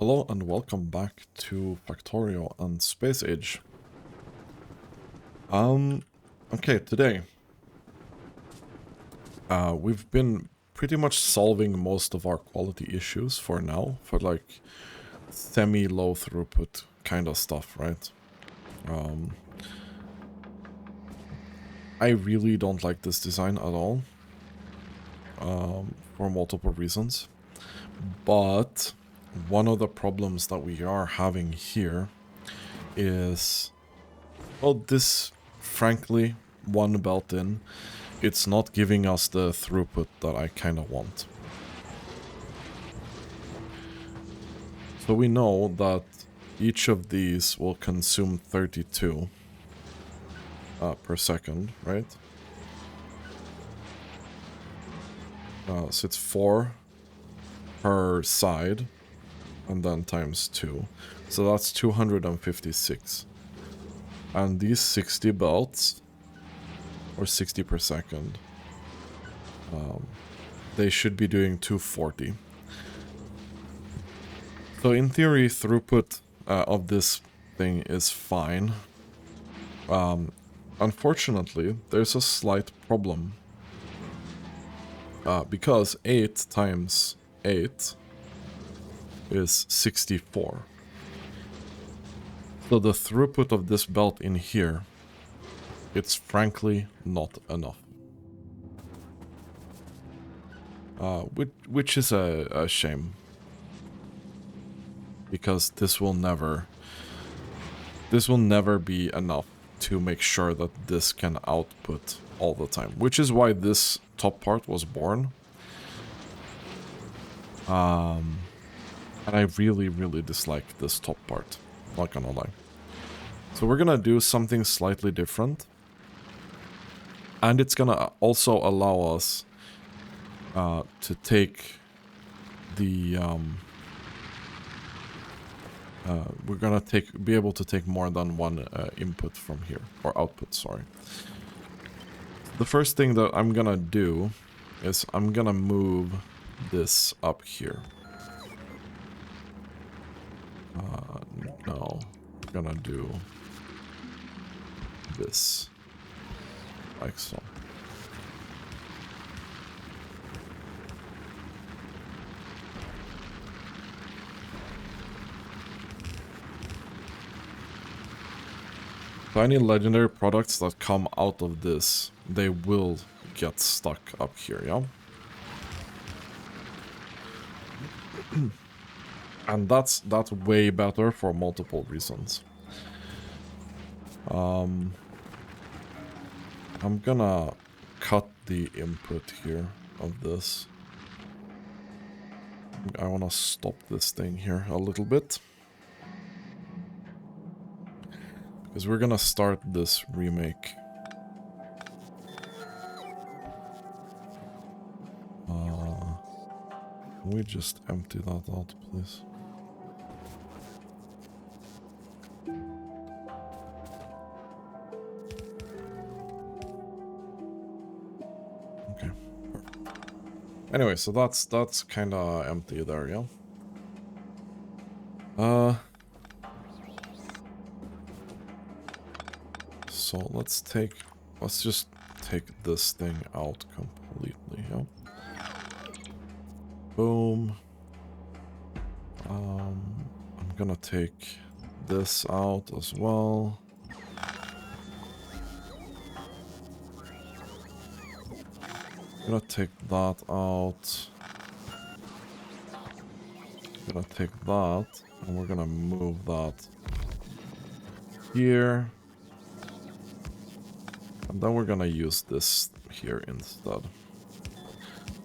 Hello and welcome back to Factorio and Space Age. Okay, today we've been pretty much solving most of our quality issues for now, for like semi-low throughput kind of stuff, right? I really don't like this design at all, for multiple reasons, but one of the problems that we are having here is, well, this, frankly, one belt in, it's not giving us the throughput that I kind of want. So we know that each of these will consume 32 per second, right? So it's 4 per side, and then times 2. So that's 256. And these 60 belts, or 60 per second, they should be doing 240. So in theory, throughput of this thing is fine. Unfortunately, there's a slight problem. Because 8 times 8 is 64. So the throughput of this belt in here, it's frankly not enough. Which is a shame. Because this will never be enough to make sure that this can output all the time. Which is why this top part was born. And I really, really dislike this top part. Not gonna lie. So we're gonna do something slightly different. And it's gonna also allow us to take the... we're gonna be able to take more than one input from here. Or output, sorry. The first thing that I'm gonna do is I'm gonna move this up here. No, I'm gonna do this, like so. So any legendary products that come out of this, they will get stuck up here, yeah? And that's way better for multiple reasons. I'm gonna cut the input here of this. I wanna stop this thing here a little bit. Because we're gonna start this remake. Can we just empty that out, please? Okay. Anyway, so that's kind of empty there, yeah? So let's just take this thing out completely, yeah? Boom. I'm gonna take this out as well. I'm gonna take that out. I'm gonna take that, and we're gonna move that here. And then we're gonna use this here instead.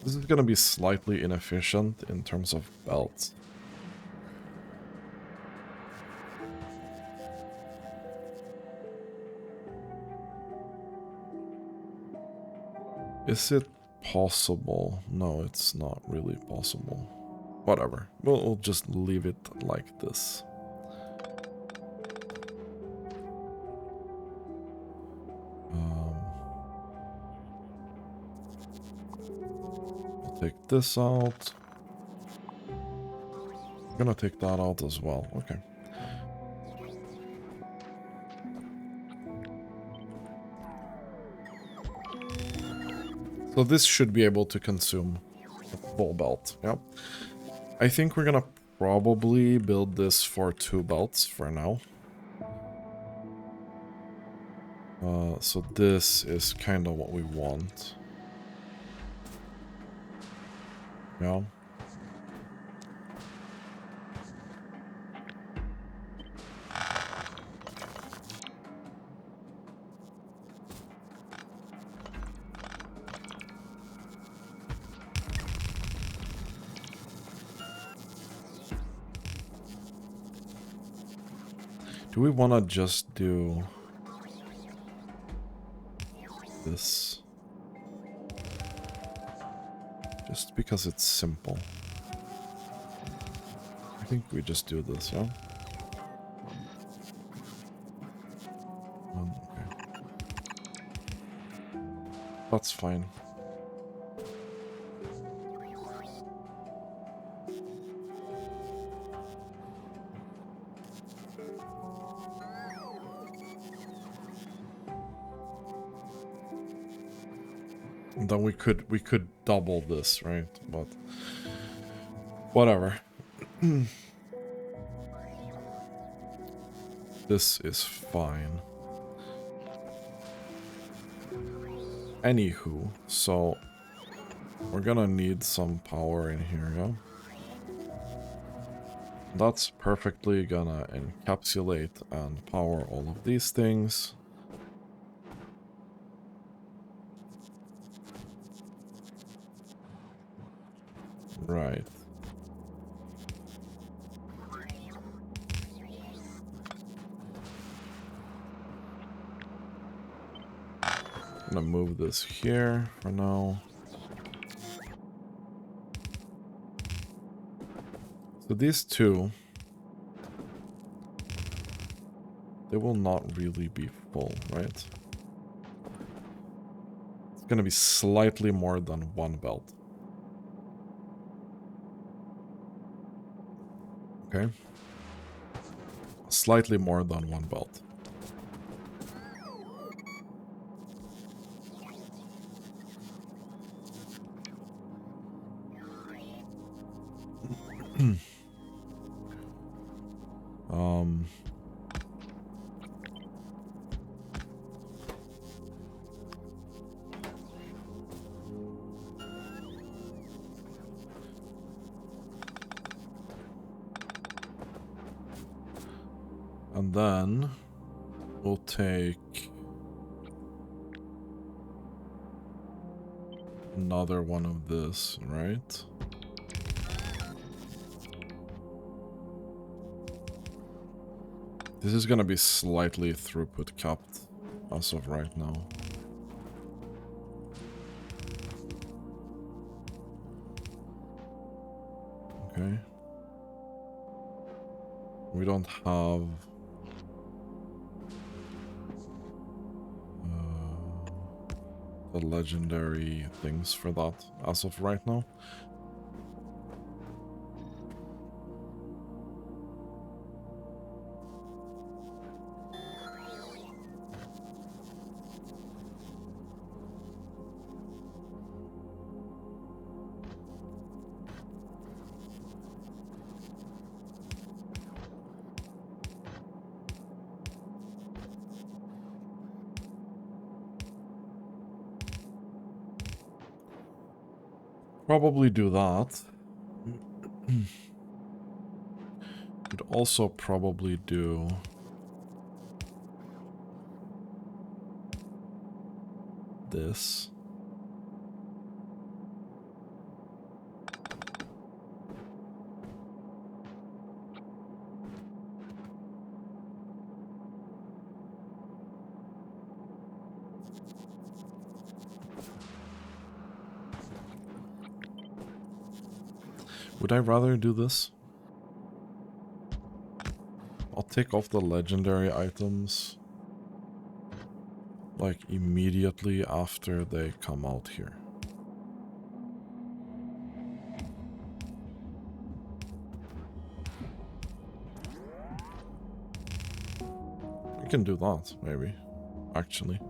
This is gonna be slightly inefficient in terms of belts. Is it possible? No, it's not really possible. Whatever. We'll just leave it like this. I'll take this out. I'm gonna take that out as well. Okay. So this should be able to consume a full belt. Yep. I think we're gonna probably build this for 2 belts for now. So this is kind of what we want. Yeah. Do we want to just do this? Just because it's simple. I think we just do this, yeah? Okay. That's fine. And then we could double this, right? But whatever. This is fine. Anywho, so we're gonna need some power in here, yeah? That's perfectly gonna encapsulate and power all of these things. Right. I'm gonna move this here for now. So these two, they will not really be full, right? It's gonna be slightly more than 1 belt. Okay. Slightly more than 1 belt. And then we'll take another one of this, right? This is gonna be slightly throughput capped as of right now. Okay. We don't have the legendary things for that as of right now. Probably do that. Could also probably do this. Would I rather do this? I'll take off the legendary items like immediately after they come out here. We can do that, maybe. Actually.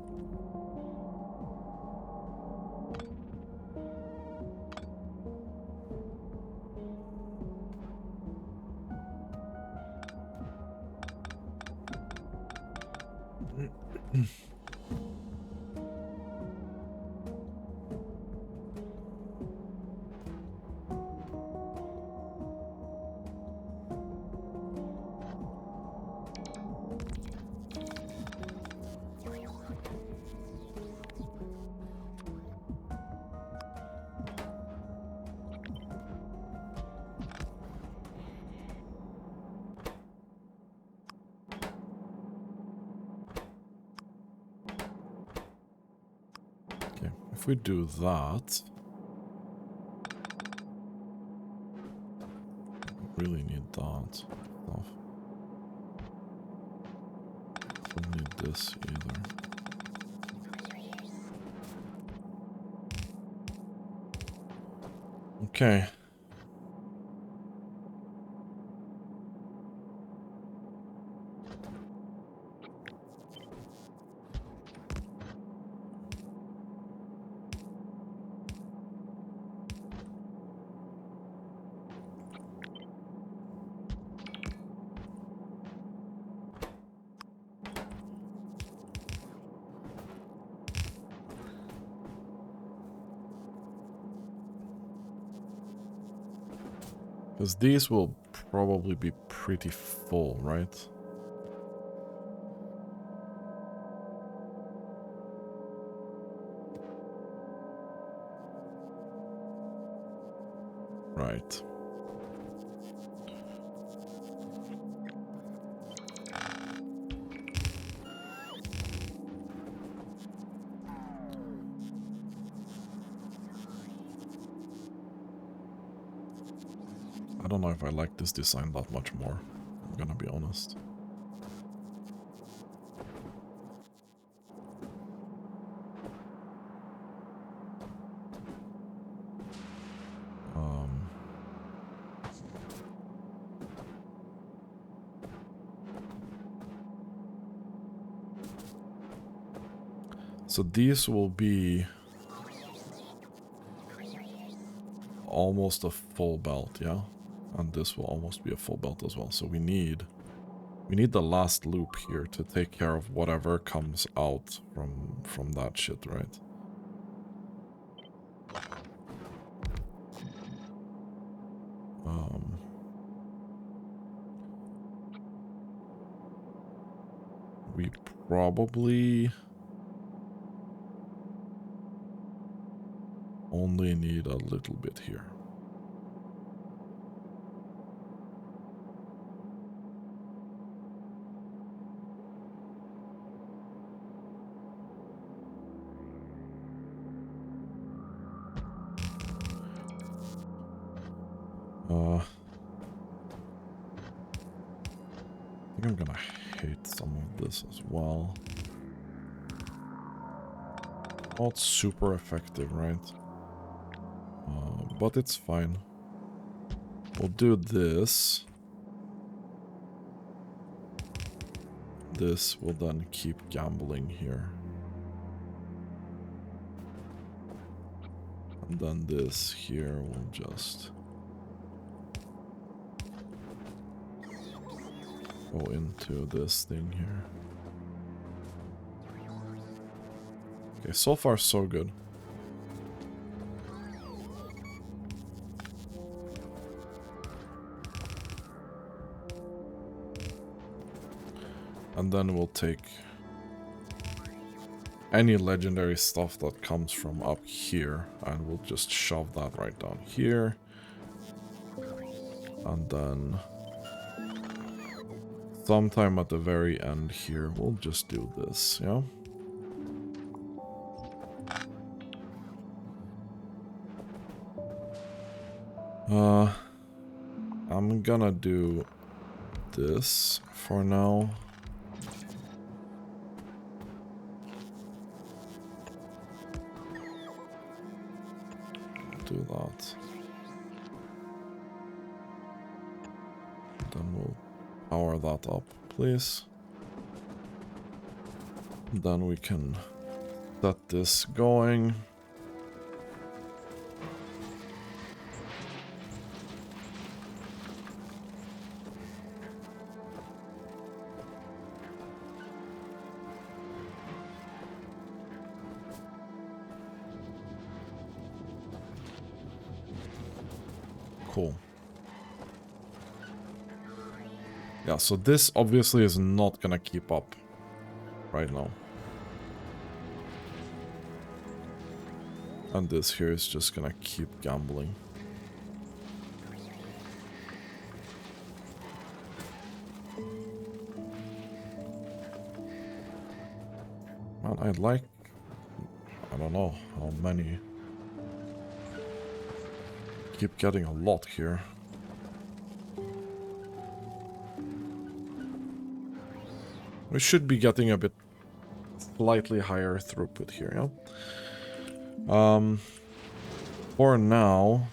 If we do that, we really need that stuff. Don't need this either. Okay. Because these will probably be pretty full, right? Right. I don't know if I like this design that much more, I'm gonna be honest. So these will be almost a full belt, yeah? And this will almost be a full belt as well. So we need the last loop here to take care of whatever comes out from that shit, right? We probably only need a little bit here. I think I'm gonna hate some of this as well. Not super effective, right? But it's fine. We'll do this. This will then keep gambling here. And then this here will just go into this thing here. Okay, so far so good. And then we'll take any legendary stuff that comes from up here and we'll just shove that right down here. And then sometime at the very end here, we'll just do this, yeah? I'm gonna do this for now. Do that. Then we'll power that up, please. Then we can set this going. Cool. Yeah, so this obviously is not gonna keep up right now. And this here is just gonna keep gambling. Man, I don't know how many. Keep getting a lot here. We should be getting a bit slightly higher throughput here, yeah? For now,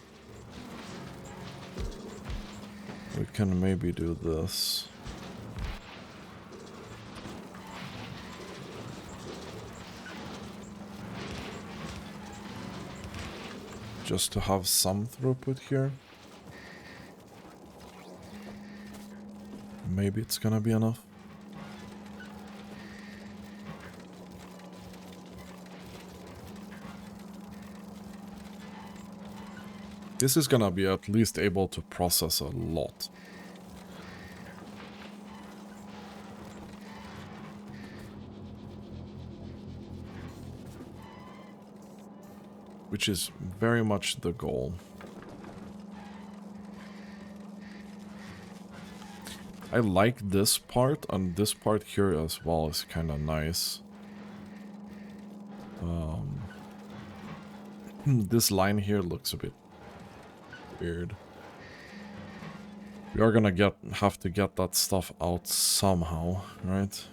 we can maybe do this. Just to have some throughput here. Maybe it's gonna be enough. This is gonna be at least able to process a lot. Which is very much the goal. I like this part, and this part here as well is kind of nice. This line here looks a bit weird. We are gonna have to get that stuff out somehow, right?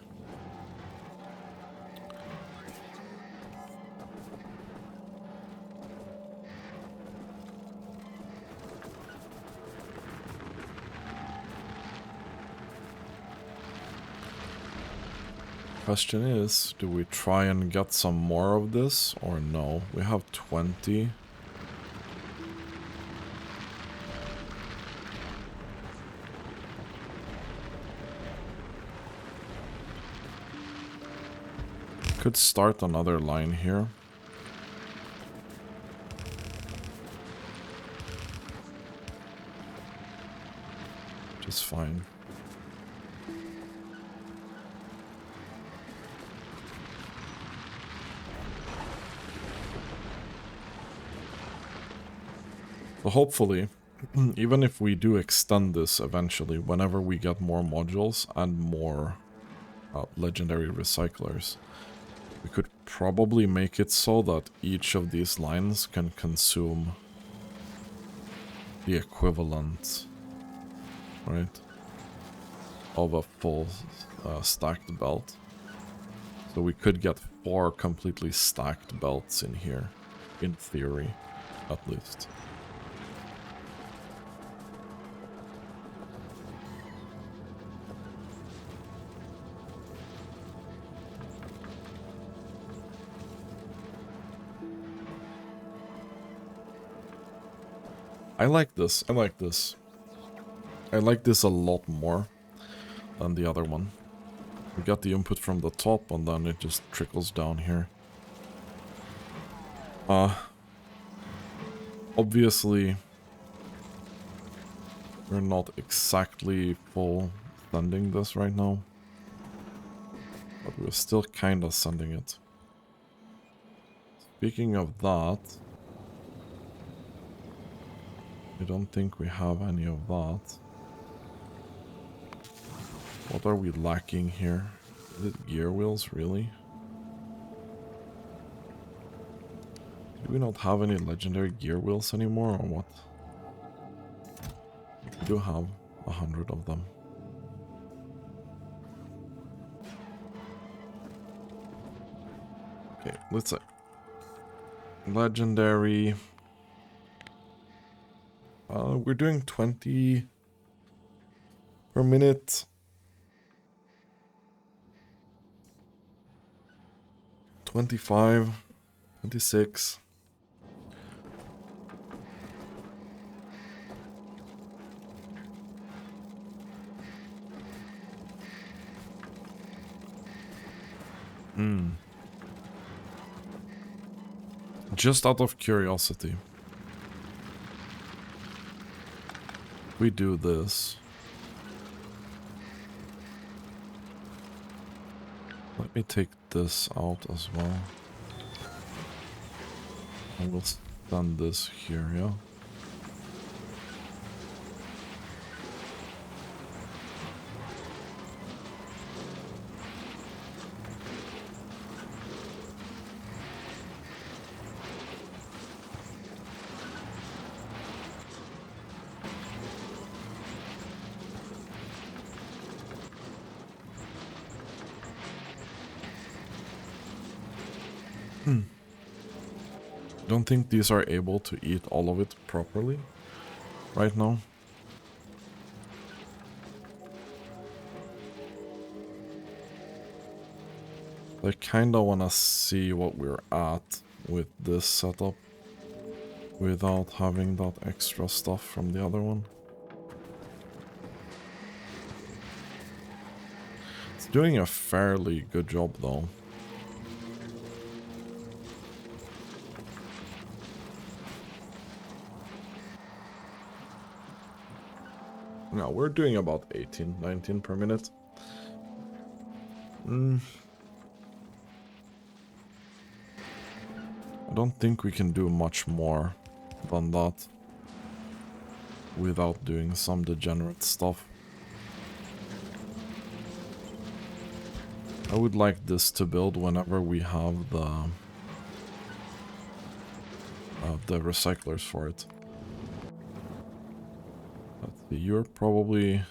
Question is, do we try and get some more of this or no? We have 20. Could start another line here. Just fine. So hopefully, even if we do extend this eventually, whenever we get more modules and more legendary recyclers, we could probably make it so that each of these lines can consume the equivalent, right, of a full stacked belt. So we could get 4 completely stacked belts in here, in theory, at least. I like this. I like this. I like this a lot more than the other one. We got the input from the top and then it just trickles down here. Obviously, we're not exactly full sending this right now. But we're still kind of sending it. Speaking of that, I don't think we have any of that. What are we lacking here? Is it gear wheels, really? Do we not have any legendary gear wheels anymore, or what? We do have 100 of them. Okay, let's say legendary. We're doing 20 per minute. 25, 26. Just out of curiosity, we do this. Let me take this out as well. And we'll stand this here, yeah? Don't think these are able to eat all of it properly right now. I kinda wanna see what we're at with this setup without having that extra stuff from the other one. It's doing a fairly good job though. No, we're doing about 18, 19 per minute. I don't think we can do much more than that without doing some degenerate stuff. I would like this to build whenever we have the recyclers for it. Let's see, you're probably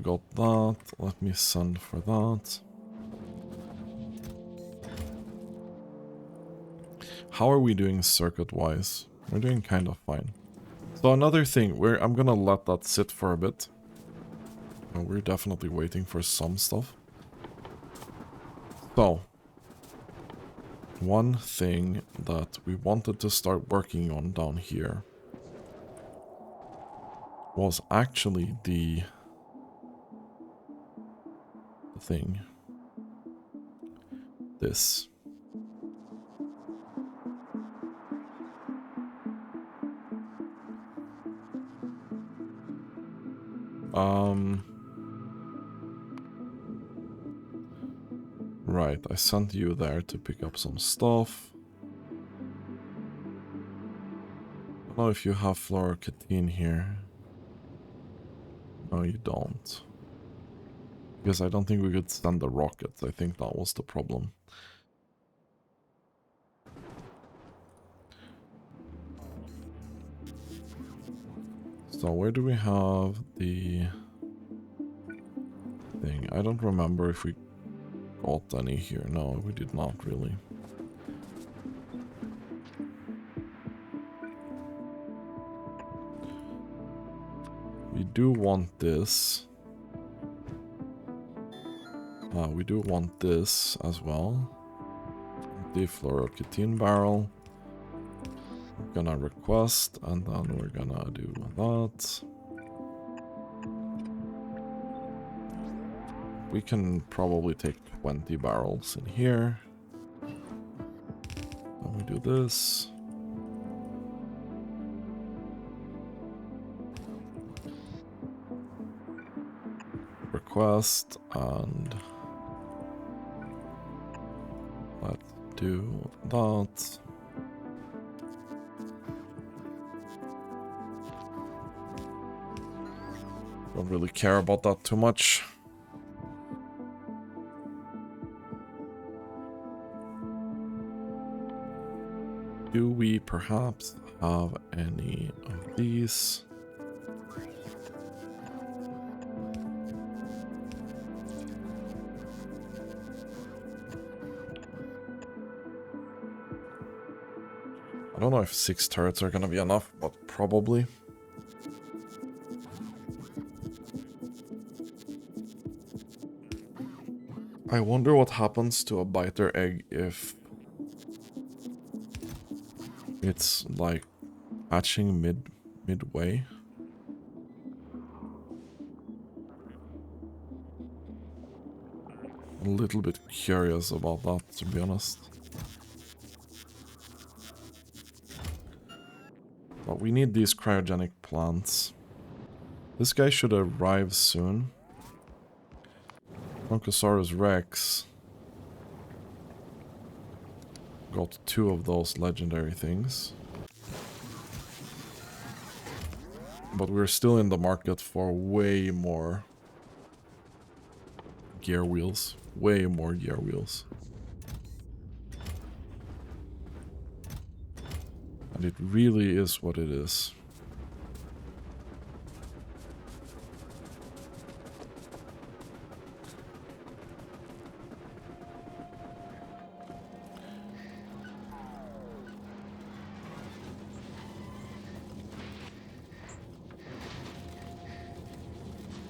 got that. Let me send for that. How are we doing circuit-wise? We're doing kind of fine. So another thing, I'm gonna let that sit for a bit. We're definitely waiting for some stuff. So, one thing that we wanted to start working on down here was actually the thing. This. Right, I sent you there to pick up some stuff. I don't know if you have fluorocatine here. No, you don't. Because I don't think we could send the rockets. I think that was the problem. So where do we have the thing? I don't remember if we got any here. No, we did not really. We do want this. We do want this as well. The fluorocatine barrel. We're gonna request, and then we're gonna do that. We can probably take 20 barrels in here. Then we do this. Request, and let's do that. Don't really care about that too much. Do we perhaps have any of these? I don't know if 6 turrets are gonna be enough, but probably. I wonder what happens to a biter egg if it's like hatching midway. A little bit curious about that, to be honest. But we need these cryogenic plants. This guy should arrive soon. Bronchosaurus Rex got 2 of those legendary things. But we're still in the market for way more gear wheels. Way more gear wheels. And it really is what it is.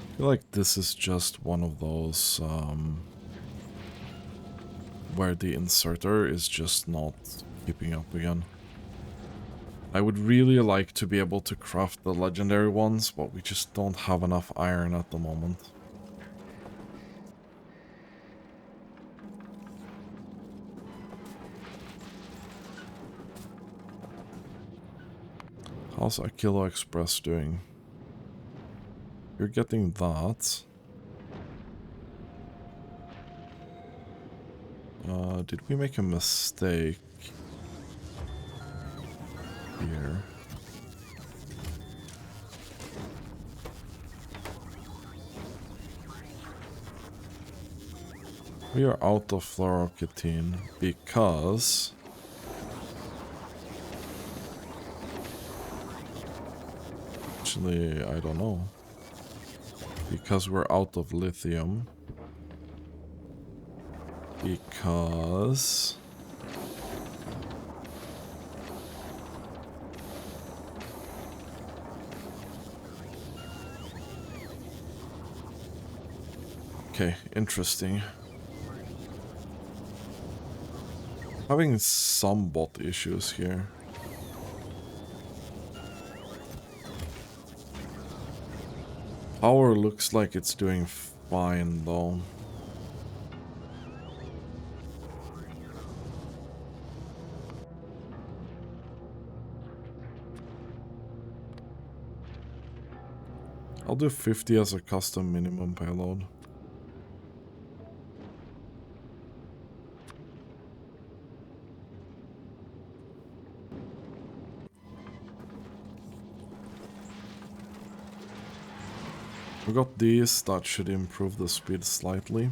I feel like this is just one of those where the inserter is just not keeping up again. I would really like to be able to craft the legendary ones, but we just don't have enough iron at the moment. How's Aquilo Express doing? You're getting that. Did we make a mistake here? We are out of fluoroketine because actually, I don't know. Because we're out of lithium. Because okay, interesting. Having some bot issues here. Power looks like it's doing fine though. I'll do 50 as a custom minimum payload. We got these, that should improve the speed slightly.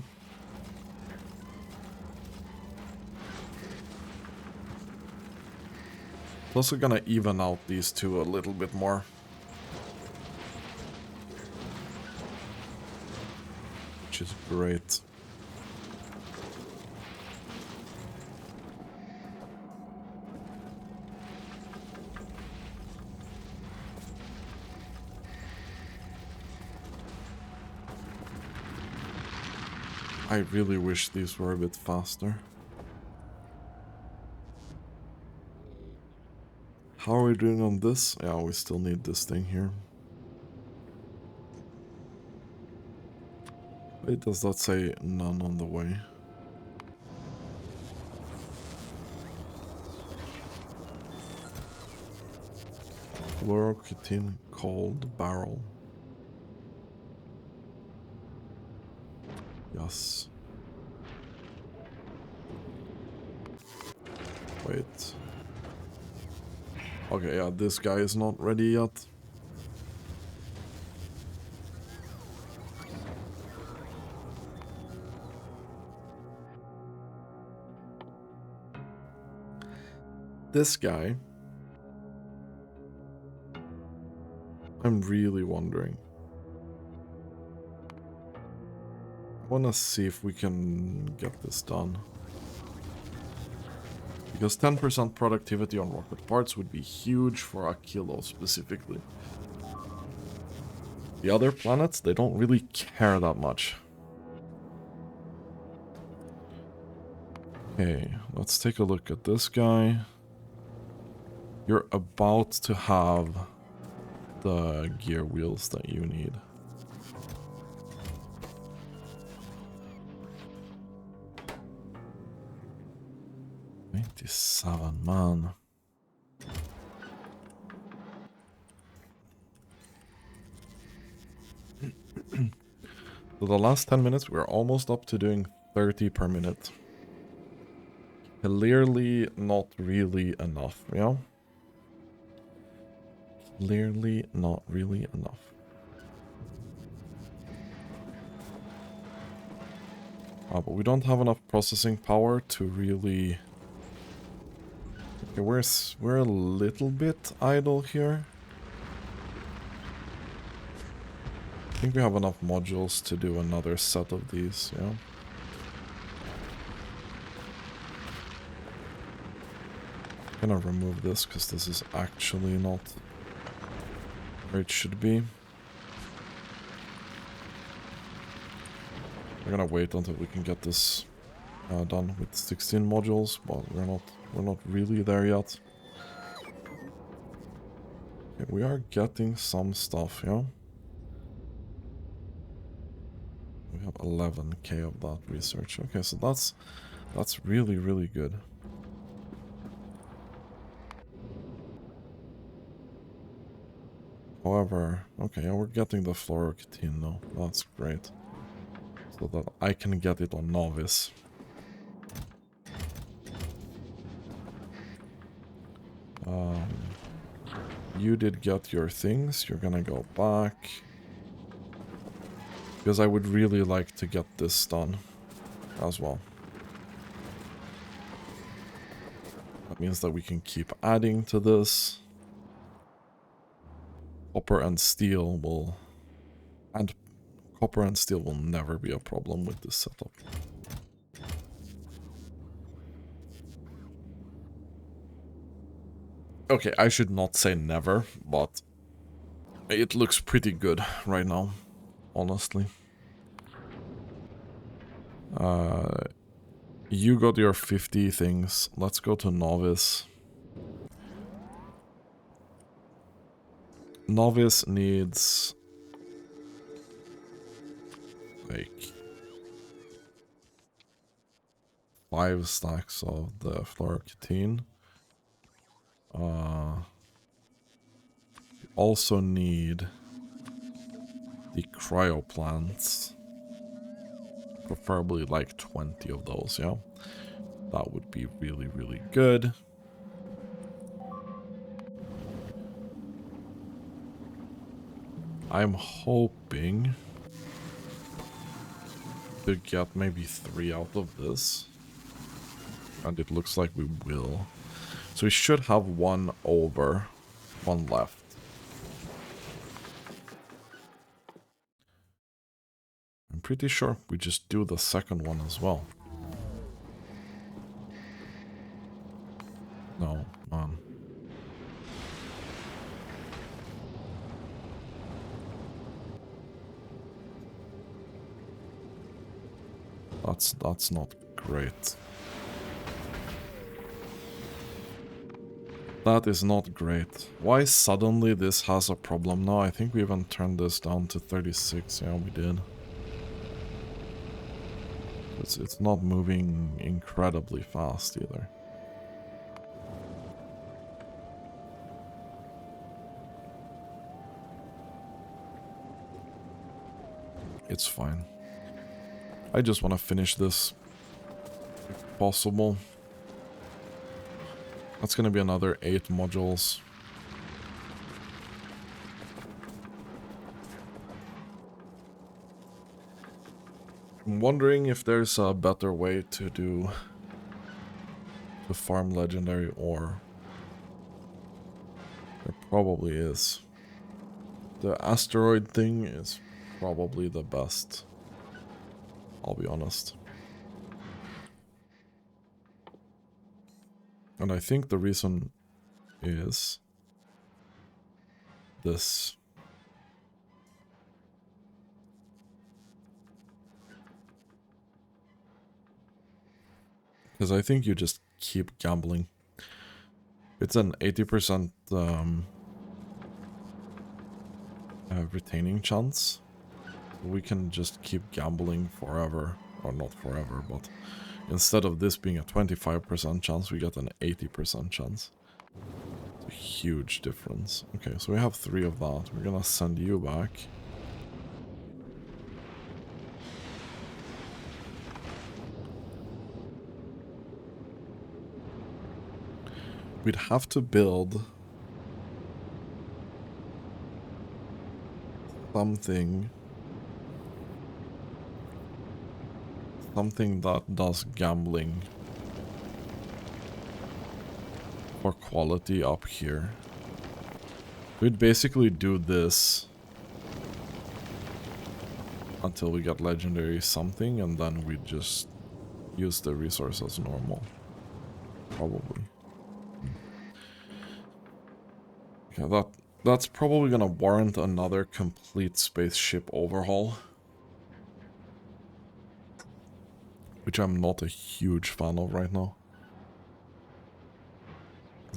It's also gonna even out these two a little bit more. Which is great. I really wish these were a bit faster. How are we doing on this? Yeah, we still need this thing here. Wait, does that say none on the way? Fluoroketine cold barrel. Yes. Wait. Okay, yeah, this guy is not ready yet. This guy, I'm really wondering. I want to see if we can get this done. Because 10% productivity on rocket parts would be huge for Aquilo specifically. The other planets, they don't really care that much. Okay, let's take a look at this guy. You're about to have the gear wheels that you need. $97, man. So the last 10 minutes, we're almost up to doing 30 per minute. Clearly not really enough, you know? Clearly not really enough. But we don't have enough processing power to really... Okay, we're a little bit idle here. I think we have enough modules to do another set of these, yeah? I'm gonna remove this because this is actually not where it should be. We're gonna wait until we can get this done with 16 modules, but we're not really there yet. Okay, we are getting some stuff, yeah? We have 11k of that research. Okay, so that's really, really good. However, okay, yeah, we're getting the fluoroctine now. That's great. So that I can get it on novice. You did get your things. You're gonna go back. Because I would really like to get this done as well. That means that we can keep adding to this. Copper and steel will... And copper and steel will never be a problem with this setup. Okay, I should not say never, but it looks pretty good right now, honestly. You got your 50 things. Let's go to novice. Novice needs... like... 5 stacks of the fluoroctine. Also need the cryo plants. Preferably like 20 of those, yeah? That would be really, really good. I'm hoping to get maybe 3 out of this. And it looks like we will. So we should have 1 over, 1 left. I'm pretty sure we just do the second one as well. No, man. That's not great. That is not great. Why suddenly this has a problem now? I think we even turned this down to 36. Yeah, we did. It's not moving incredibly fast either. It's fine. I just want to finish this if possible. That's going to be another 8 modules. I'm wondering if there's a better way to farm legendary ore. There probably is. The asteroid thing is probably the best. I'll be honest. And I think the reason is this. Because I think you just keep gambling. It's an 80% retaining chance. We can just keep gambling forever. Or not forever, but instead of this being a 25% chance, we get an 80% chance. It's a huge difference. Okay, so we have 3 of that. We're gonna send you back. We'd have to build something that does gambling for quality up here. We'd basically do this until we get legendary something, and then we'd just use the resource as normal. Probably. Okay, that's probably gonna warrant another complete spaceship overhaul. Which I'm not a huge fan of right now.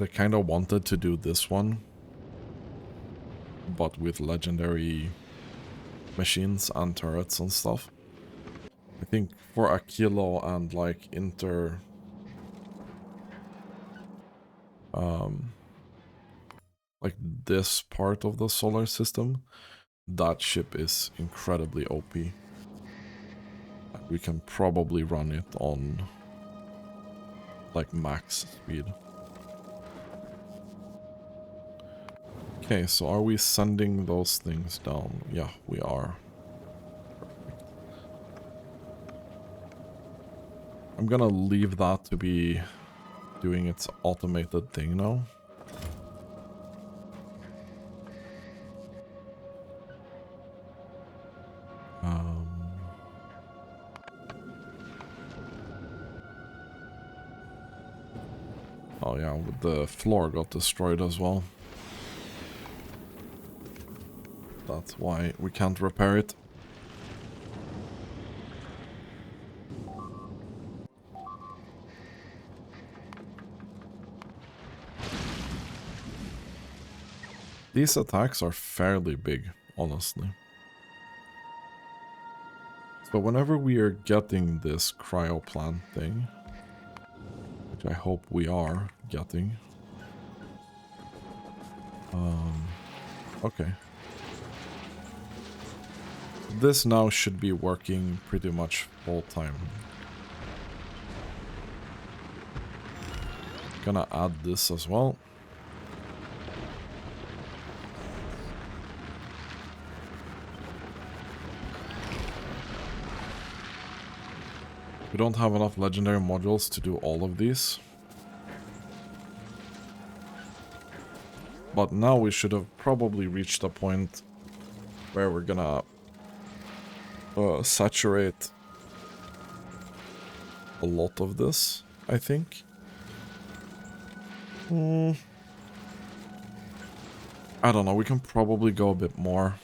I kind of wanted to do this one, but with legendary machines and turrets and stuff. I think for a kilo and like like this part of the solar system, that ship is incredibly OP. We can probably run it on like max speed. Okay, so are we sending those things down? Yeah, we are. Perfect. I'm gonna leave that to be doing its automated thing now. Oh yeah, the floor got destroyed as well. That's why we can't repair it. These attacks are fairly big, honestly. So whenever we are getting this cryo plant thing, which I hope we are getting. Okay. This now should be working pretty much full time. Gonna add this as well. We don't have enough legendary modules to do all of these. But now we should have probably reached a point where we're gonna saturate a lot of this, I think. I don't know, we can probably go a bit more.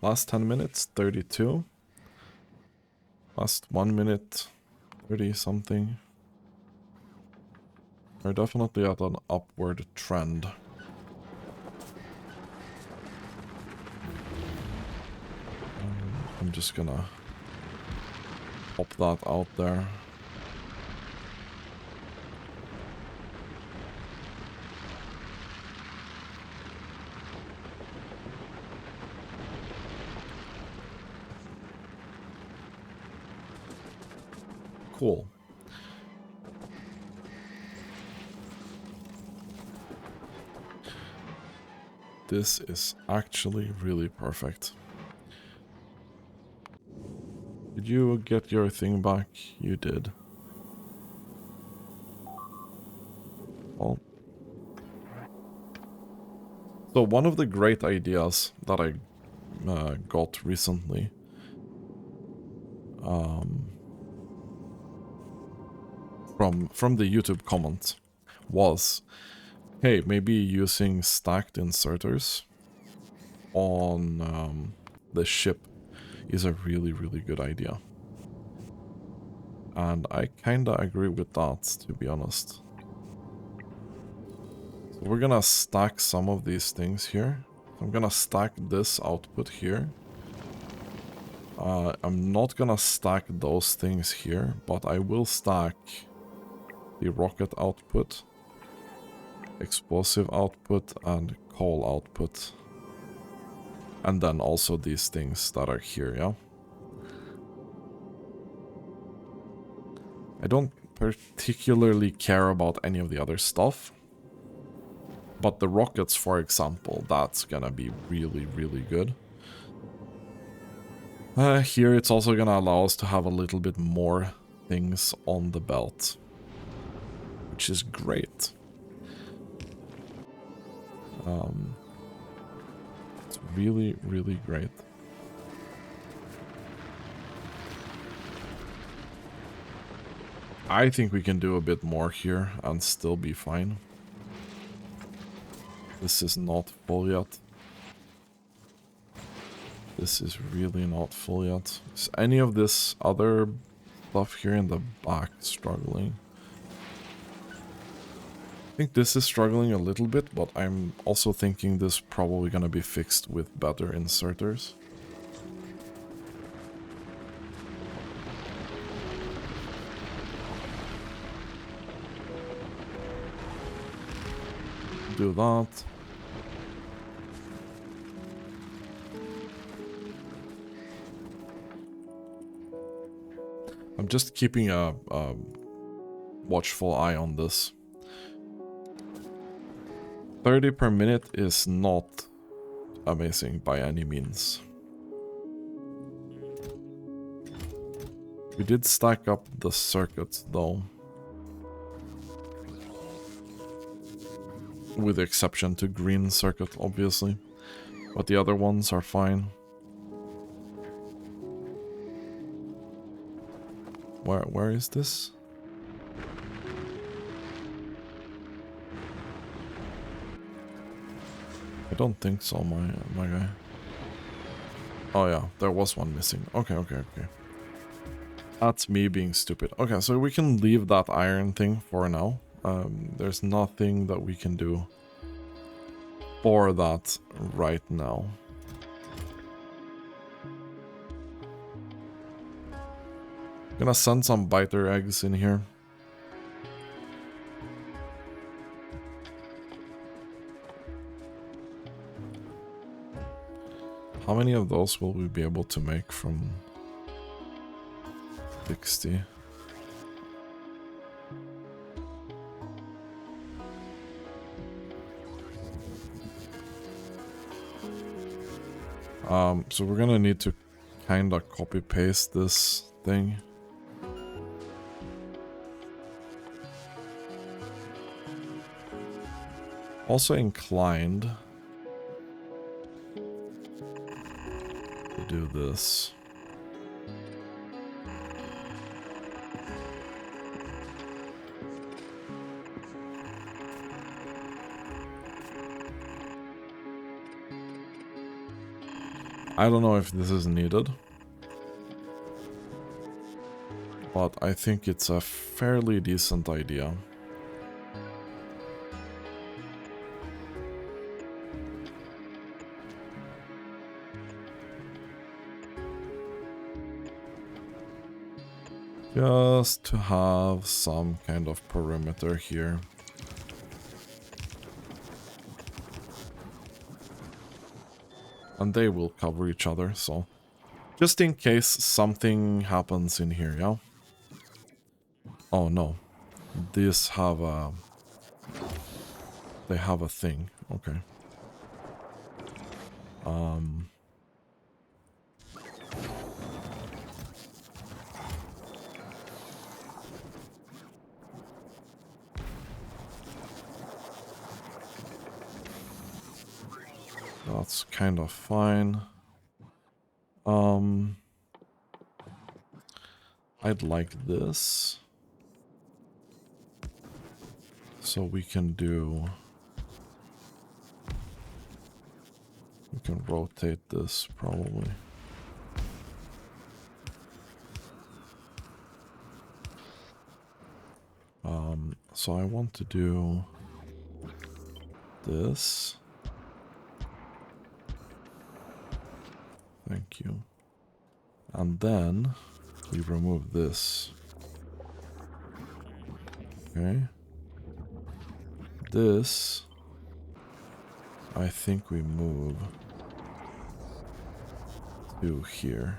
Last 10 minutes, 32. Last 1 minute, 30 something. We're definitely at an upward trend. I'm just gonna pop that out there. Cool. This is actually really perfect. Did you get your thing back? You did. Well. So one of the great ideas that I got recently from the YouTube comments was, hey, maybe using stacked inserters on the ship is a really, really good idea. And I kinda agree with that, to be honest. So we're gonna stack some of these things here. I'm gonna stack this output here. I'm not gonna stack those things here, but I will stack the rocket output, explosive output, and coal output. And then also these things that are here, yeah? I don't particularly care about any of the other stuff. But the rockets, for example, that's gonna be really, really good. Here it's also gonna allow us to have a little bit more things on the belt, which is great. It's really, really great. I think we can do a bit more here and still be fine. This is not full yet. This is really not full yet. Is any of this other stuff here in the back struggling? I think this is struggling a little bit, but I'm also thinking this is probably gonna be fixed with better inserters. Do that. I'm just keeping a watchful eye on this. 30 per minute is not amazing by any means. We did stack up the circuits though. With the exception to green circuit, obviously. But the other ones are fine. Where is this? I don't think so, my guy. Oh yeah, there was one missing. Okay. That's me being stupid. Okay, so we can leave that iron thing for now. There's nothing that we can do for that right now. Gonna send some biter eggs in here. How many of those will we be able to make from 60? So we're gonna need to kinda copy paste this thing. Also inclined to do this. I don't know if this is needed, but I think it's a fairly decent idea. Just to have some kind of perimeter here. And they will cover each other, so... Just in case something happens in here, yeah? Oh no. These have a... They have a thing, okay. That's kind of fine. I'd like this. So we can do... We can rotate this, probably. So I want to do this. Thank you. And then we remove this. Okay. This, I think we move to here.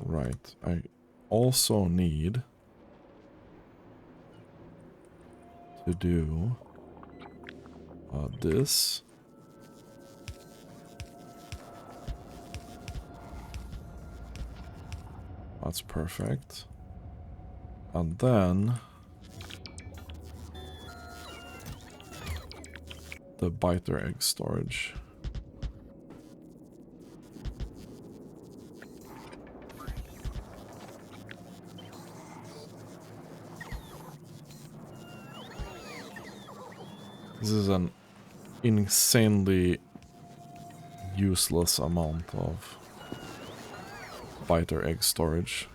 Right. I also need to do this. That's perfect. And then the biter egg storage. This is an insanely useless amount of biter egg storage.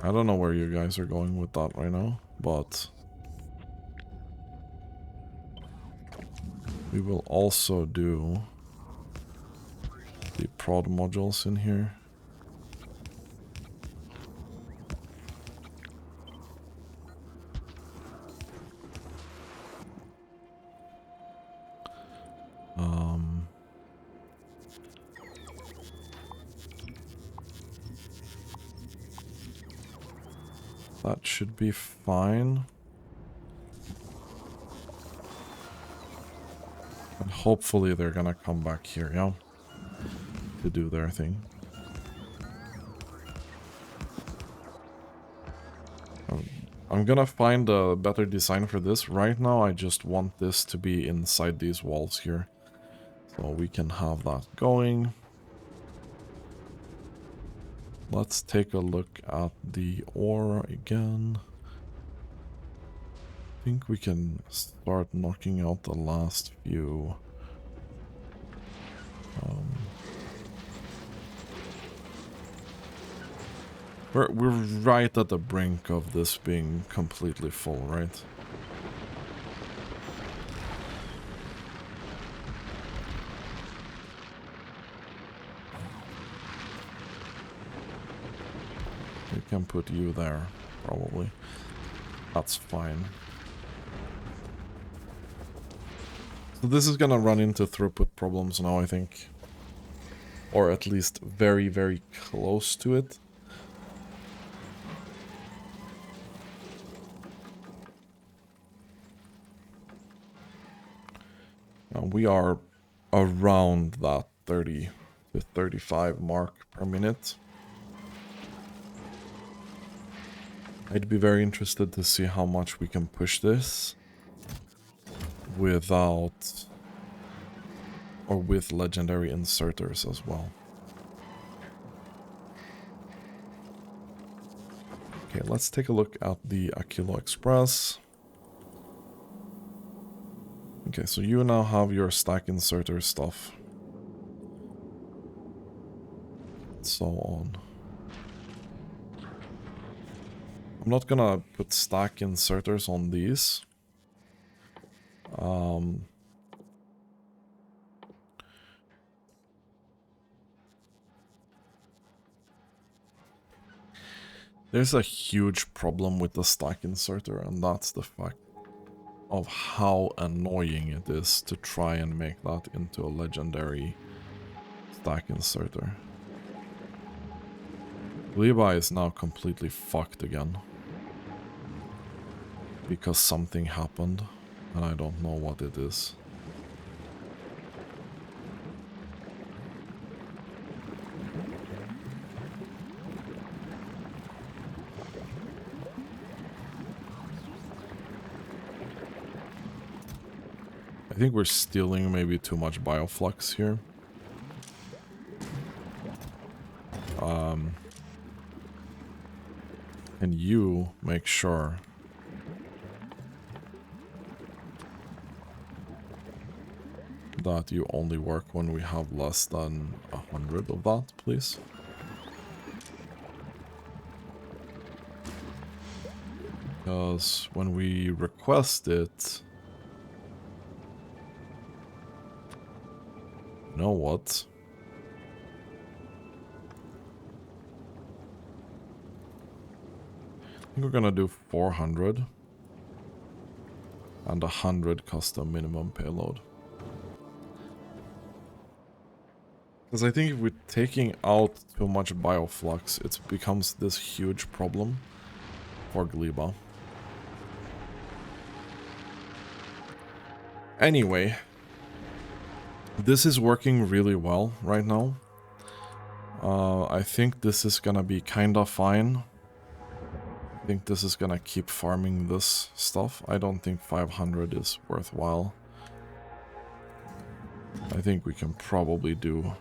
I don't know where you guys are going with that right now, but we will also do the prod modules in here. That should be fine. And hopefully they're gonna come back here, yeah? To do their thing. I'm gonna find a better design for this. Right now I just want this to be inside these walls here. So we can have that going. Let's take a look at the ore again. I think we can start knocking out the last few. We're right at the brink of this being completely full, right? We can put you there, probably. That's fine. So this is gonna run into throughput problems now, I think. Or at least very, very close to it. Now we are around that 30 to 35 mark per minute. I'd be very interested to see how much we can push this without, or with legendary inserters as well. Okay, let's take a look at the Aquilo Express. Okay, so you now have your stack inserter stuff. So on. I'm not gonna put stack inserters on these. There's a huge problem with the stack inserter, and that's the fact of how annoying it is to try and make that into a legendary stack inserter. Levi is now completely fucked again. Because something happened And I don't know what it is. I think we're stealing maybe too much bioflux here. And you make sure that you only work when we have less than 100 of that, please. Because when we request it... You know what? I think we're gonna do 400. And 100 custom minimum payload. Because I think if we're taking out too much bioflux, it becomes this huge problem for Gleba. Anyway, this is working really well right now. I think this is gonna be kinda fine. I think this is gonna keep farming this stuff. I don't think 500 is worthwhile. I think we can probably do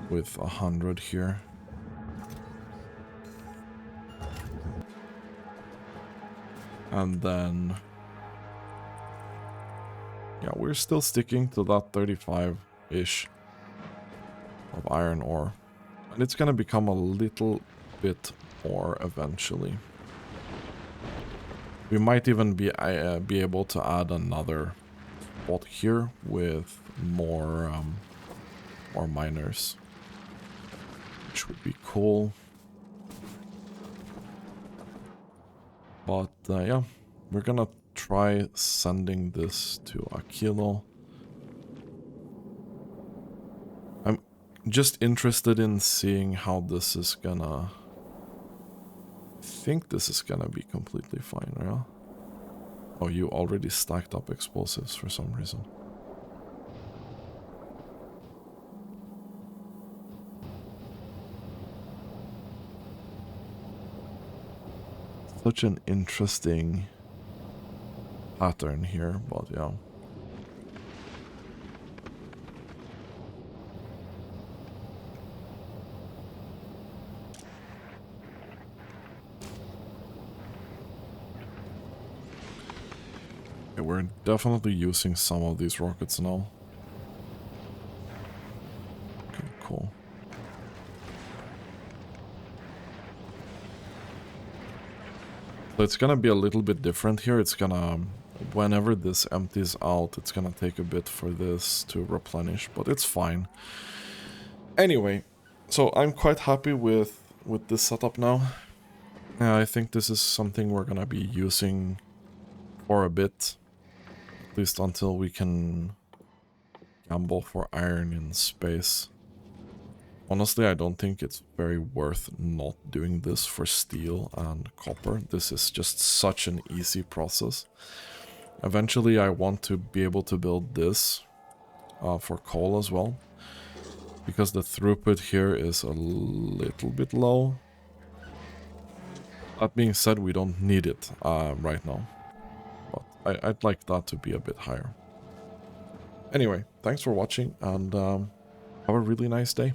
with 100 here. And then... yeah, we're still sticking to that 35-ish of iron ore. And it's gonna become a little bit more eventually. We might even be able to add another spot here with more miners, which would be cool. But yeah, we're gonna try sending this to Aquilo. I'm just interested in seeing how this is gonna... I think this is gonna be completely fine, yeah? Oh, you already stacked up explosives for some reason. Such an interesting pattern here, but yeah. Okay, we're definitely using some of these rockets now. Okay, cool. So it's gonna be a little bit different here. It's gonna... whenever this empties out, it's gonna take a bit for this to replenish, but it's fine. Anyway, so I'm quite happy with this setup now. I think this is something we're gonna be using for a bit. At least until we can gamble for iron in space. Honestly, I don't think it's very worth not doing this for steel and copper. This is just such an easy process. Eventually, I want to be able to build this for coal as well. Because the throughput here is a little bit low. That being said, we don't need it right now. But I'd like that to be a bit higher. Anyway, thanks for watching and have a really nice day.